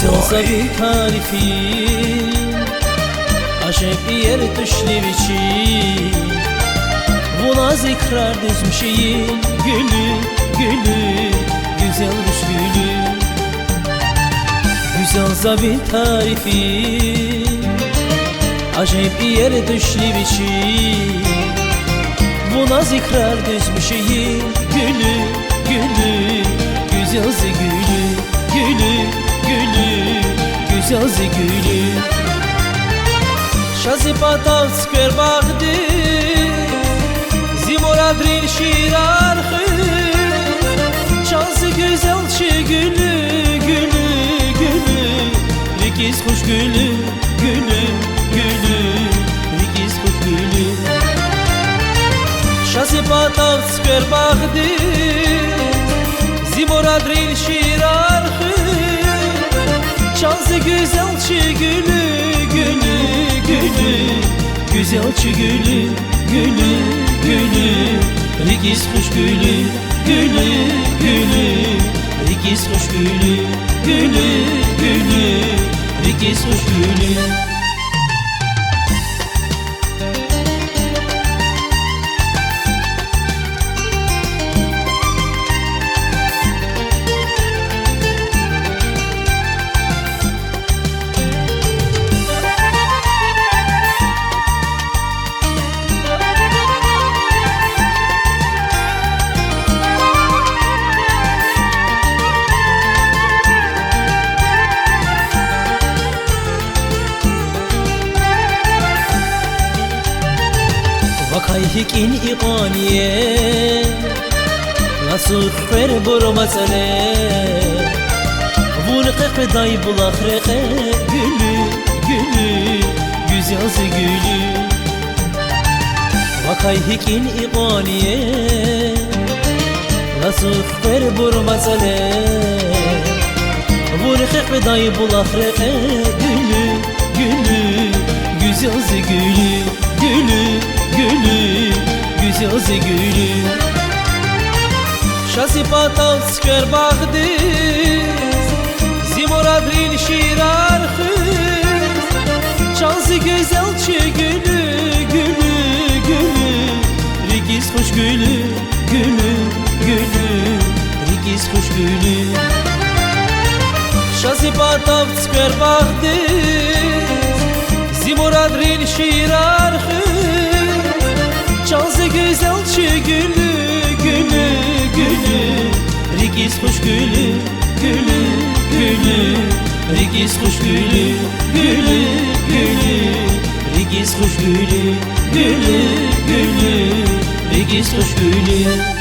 Güzel bir tarifi aşık yer düşlev için bu nazikrar düzmüşeyim gülü gülü güzel rüş gülü. Güzel zabit tarifi acayip yer düşlev için bu nazikrar düzmüşeyim gülü gülü güzel gülü gülü gülü güzel gülü. Şazipatav skver bağdı zimoradrin şirarxı şansı güzel çi gülü gülü gülü rikiz hoş gülü gülü gülü rikiz hoş gülü. Şazipatav skver bağdı zimoradrin şirarxı şansı güzel çi gülü gülü gülü güzel çi gülü gülü gülü rikiz hoş gülü gülü gülü rikiz hoş gülü gülü gülü rikiz hoş gülü. Vakay hikin iqaniye nasıl khver burmasane vurqaq day bulaxreqe gülü gülü güzel gülü. Vakay hikin iqaniye nasıl khver burmasane vurqaq day bulaxreqe gülü gülü güzel gülü gülü gülü güzel gülü. Şazipatav skver bağdı zimoradrin şirarxı şansı güzel çi gülü gülü gülü rikiz hoş gülü gülü gülü rikiz hoş gülü. Şazipatav skver bağdı zimoradrin şirarxı şansı güzel çi gülü gülü gülü rikiz hoş gülü gülü gülü rikiz hoş gülü gülü gülü rikiz hoş gülü gülü gülü rikiz hoş gülü.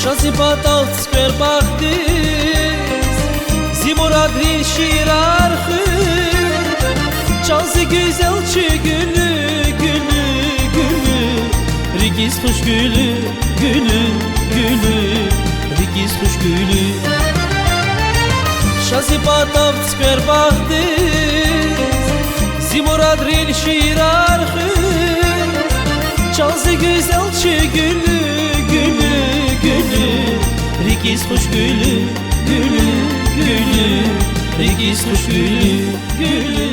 Şazipatav skver bağdı zimoradrin şirarxı şansı güzel çi gülü gülü gülü rikiz hoş gülü gülü gülü rikiz hoş gülü. Şazipatav skver bağdı zimoradrin şirarxı şansı güzel çi gülü gülü gülü rikiz hoş gülü gülü gülü rikiz hoş gülü gülü